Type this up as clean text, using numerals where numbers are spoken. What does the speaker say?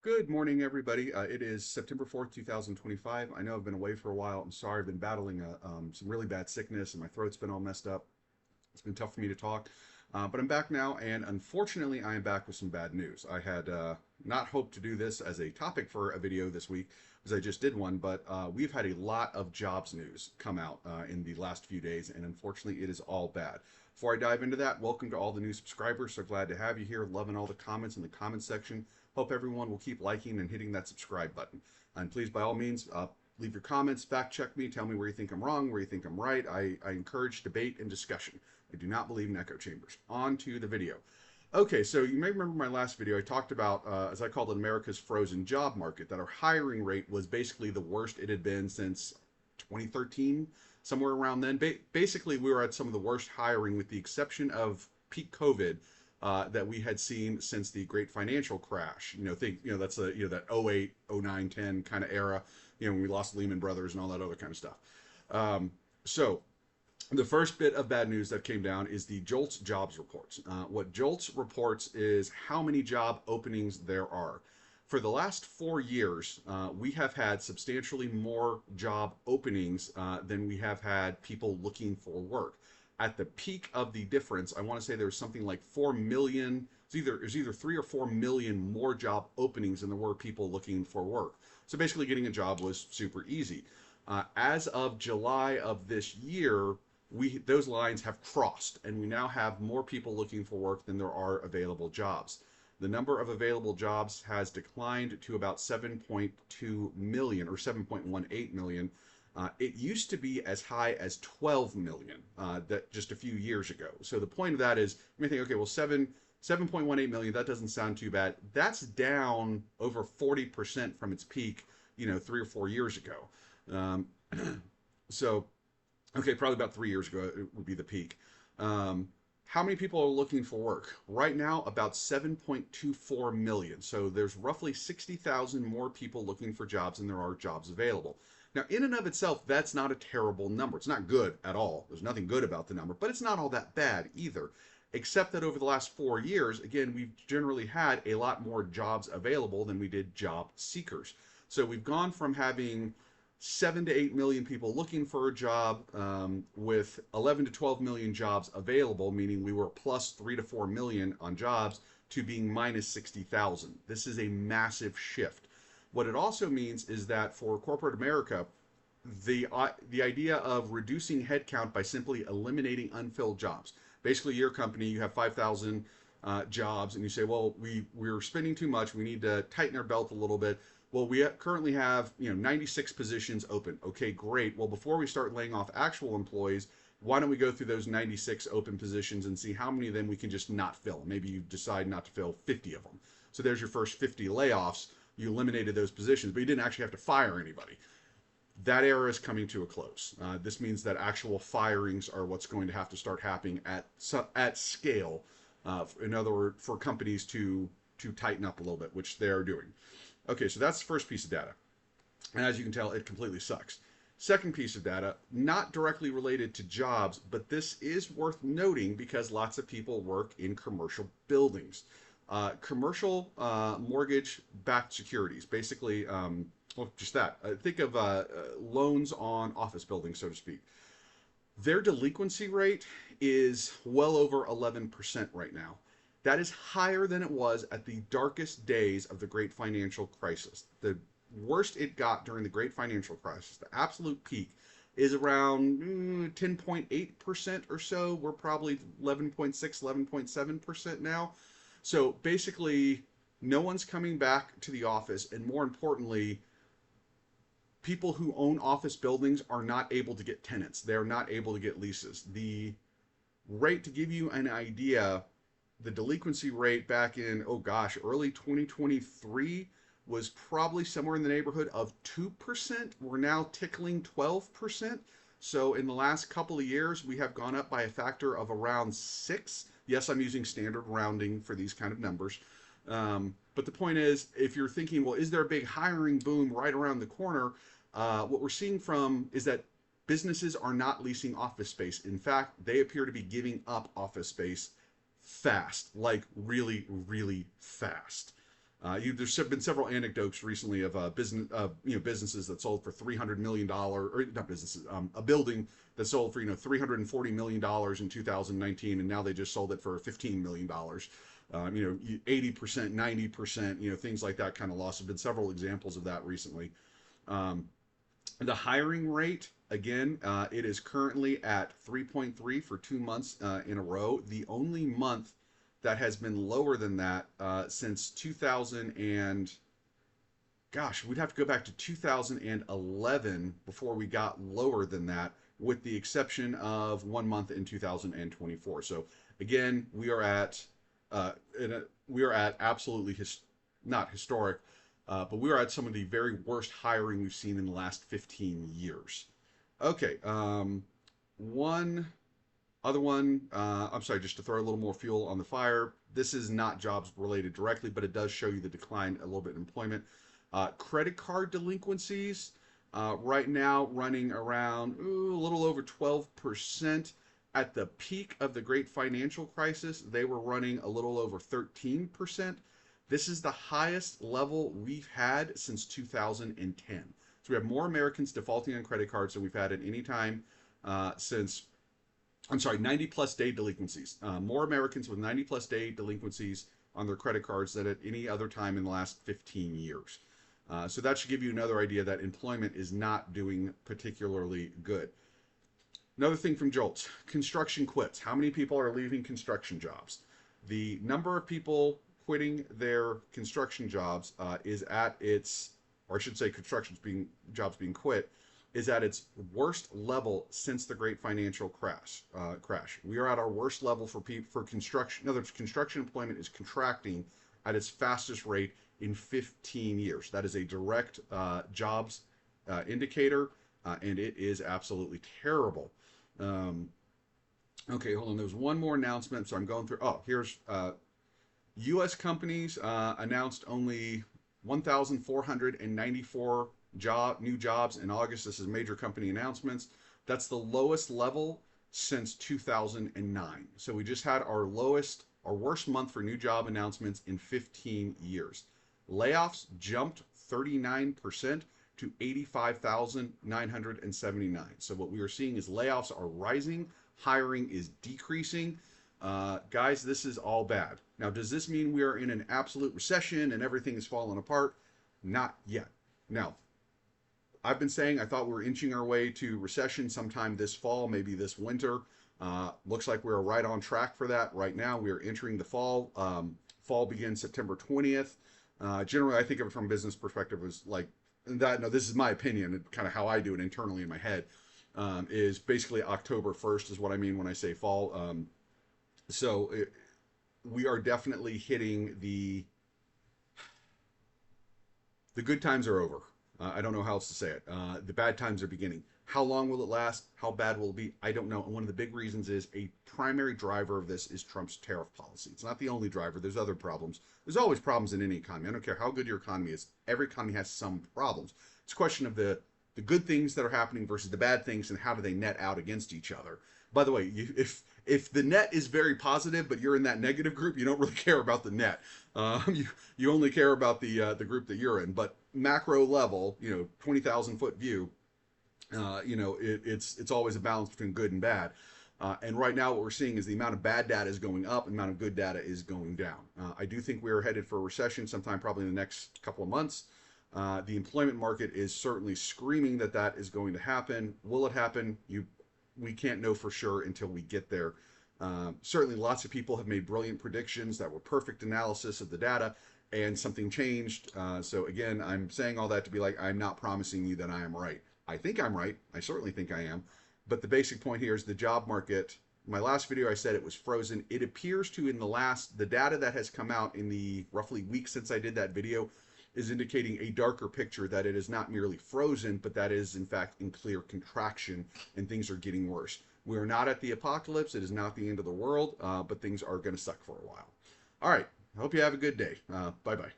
Good morning, everybody. It is September 4th, 2025. I know I've been away for a while. I'm sorry. I've been battling some really bad sickness and my throat's been all messed up. It's been tough for me to talk. But I'm back now, and unfortunately, I am back with some bad news. I had not hoped to do this as a topic for a video this week, because I just did one, but we've had a lot of jobs news come out in the last few days, and unfortunately, it is all bad. Before I dive into that, welcome to all the new subscribers. So glad to have you here. Loving all the comments in the comments section. Hope everyone will keep liking and hitting that subscribe button. And please, by all means, leave your comments, fact check me, tell me where you think I'm wrong, where you think I'm right. I encourage debate and discussion. I do not believe in echo chambers. On to the video. Okay, so you may remember my last video, I talked about, as I called it, America's frozen job market, that our hiring rate was basically the worst it had been since 2013, somewhere around then. Basically, we were at some of the worst hiring, with the exception of peak COVID, that we had seen since the great financial crash. That's that 08, 09, 10 kind of era, when we lost Lehman Brothers and all that other kind of stuff. So the first bit of bad news that came down is the JOLTS jobs reports. What JOLTS reports is how many job openings there are. For the last 4 years, we have had substantially more job openings than we have had people looking for work. At the peak of the difference, I want to say there was something like 4 million. It was either 3 or 4 million more job openings than there were people looking for work. So basically, getting a job was super easy. As of July of this year, those lines have crossed, and we now have more people looking for work than there are available jobs. The number of available jobs has declined to about 7.2 million or 7.18 million. It used to be as high as 12 million that just a few years ago. So the point of that is, you may think, okay, well, 7.18 million, that doesn't sound too bad. That's down over 40% from its peak, 3 or 4 years ago. Um, so, okay, probably about 3 years ago it would be the peak. How many people are looking for work? Right now, about 7.24 million. So there's roughly 60,000 more people looking for jobs than there are jobs available. Now, in and of itself, that's not a terrible number. It's not good at all. There's nothing good about the number, but it's not all that bad either. Except that over the last 4 years, again, we've generally had a lot more jobs available than we did job seekers. So we've gone from having 7 to 8 million people looking for a job, with 11 to 12 million jobs available, meaning we were plus 3 to 4 million on jobs, to being minus 60,000. This is a massive shift. What it also means is that for corporate America, the idea of reducing headcount by simply eliminating unfilled jobs. Basically, your company, you have 5,000 jobs, and you say, well, we're spending too much. We need to tighten our belt a little bit. Well, we currently have 96 positions open. Okay, great. Well, before we start laying off actual employees, why don't we go through those 96 open positions and see how many of them we can just not fill? Maybe you decide not to fill 50 of them. So there's your first 50 layoffs. You eliminated those positions, but you didn't actually have to fire anybody. That era is coming to a close. This means that actual firings are what's going to have to start happening at scale. In other words, for companies to tighten up a little bit, which they are doing. Okay, so that's the first piece of data. And as you can tell, it completely sucks. Second piece of data, not directly related to jobs, but this is worth noting because lots of people work in commercial buildings. Commercial mortgage-backed securities, basically, well, just that. Think of loans on office buildings, so to speak. Their delinquency rate is well over 11% right now. That is higher than it was at the darkest days of the great financial crisis. The worst it got during the great financial crisis, the absolute peak, is around 10.8% or so. We're probably 11.6, 11.7% now. So basically, no one's coming back to the office, and more importantly, people who own office buildings are not able to get tenants. They're not able to get leases. The rate, to give you an idea, the delinquency rate back in, oh gosh, early 2023 was probably somewhere in the neighborhood of 2%. We're now tickling 12%. So in the last couple of years, we have gone up by a factor of around 6. Yes, I'm using standard rounding for these kind of numbers. But the point is, if you're thinking, well, is there a big hiring boom right around the corner? What we're seeing is that businesses are not leasing office space. In fact, they appear to be giving up office space fast, like really, really fast. There's been several anecdotes recently of businesses that sold for $300 million, or not businesses, a building that sold for $340 million in 2019, and now they just sold it for $15 million. 80%, 90%, things like that kind of loss. There've been several examples of that recently. Um, the hiring rate, again, it is currently at 3.3 for 2 months in a row. The only month that has been lower than that since 2000 and gosh, we'd have to go back to 2011 before we got lower than that, with the exception of 1 month in 2024. So again, uh, we are at absolutely not historic, but we are at some of the very worst hiring we've seen in the last 15 years. Okay, one other one, I'm sorry, just to throw a little more fuel on the fire. This is not jobs related directly, but it does show you the decline a little bit in employment. Credit card delinquencies right now running around a little over 12%. At the peak of the great financial crisis, they were running a little over 13%. This is the highest level we've had since 2010. So we have more Americans defaulting on credit cards than we've had at any time since, I'm sorry, 90 plus day delinquencies. More Americans with 90 plus day delinquencies on their credit cards than at any other time in the last 15 years. So that should give you another idea that employment is not doing particularly good. Another thing from JOLTS, construction quits. How many people are leaving construction jobs? The number of people quitting their construction jobs is at its, or I should say jobs being quit, is at its worst level since the great financial crash. We are at our worst level for construction. In other words, construction employment is contracting at its fastest rate in 15 years. That is a direct jobs indicator, and it is absolutely terrible. Okay, hold on. There's one more announcement, so I'm going through. Oh, here's U.S. companies announced only 1,494 new jobs in August. This is major company announcements. That's the lowest level since 2009. So we just had our worst month for new job announcements in 15 years. Layoffs jumped 39% to 85,979. So what we are seeing is layoffs are rising, hiring is decreasing. Guys, this is all bad. Now, does this mean we are in an absolute recession and everything is falling apart? Not yet. Now, I've been saying I thought we were inching our way to recession sometime this fall, maybe this winter. Looks like we're right on track for that. Right now, we are entering the fall. Fall begins September 20th. Generally, I think of it from a business perspective as like that. No, this is my opinion, and kind of how I do it internally in my head. Is basically October 1st is what I mean when I say fall. We are definitely hitting the good times are over. I don't know how else to say it. The bad times are beginning. How long will it last? How bad will it be? I don't know. And one of the big reasons is a primary driver of this is Trump's tariff policy. It's not the only driver. There's other problems. There's always problems in any economy. I don't care how good your economy is. Every economy has some problems. It's a question of the good things that are happening versus the bad things and how do they net out against each other. By the way, if the net is very positive, but you're in that negative group, you don't really care about the net. You only care about the group that you're in. But macro level, 20,000 foot view, it's always a balance between good and bad. And right now what we're seeing is the amount of bad data is going up and the amount of good data is going down. I do think we're headed for a recession sometime probably in the next couple of months. The employment market is certainly screaming that is going to happen. Will it happen? We can't know for sure until we get there. Certainly lots of people have made brilliant predictions that were perfect analysis of the data, and something changed. So again, I'm saying all that to be like, I'm not promising you that I am right. I think I'm right. I certainly think I am. But the basic point here is the job market. My last video, I said it was frozen. It appears to, the data that has come out in the roughly week since I did that video is indicating a darker picture, that it is not merely frozen, but that is in fact in clear contraction and things are getting worse. We are not at the apocalypse. It is not the end of the world, but things are going to suck for a while. All right. I hope you have a good day. Bye-bye.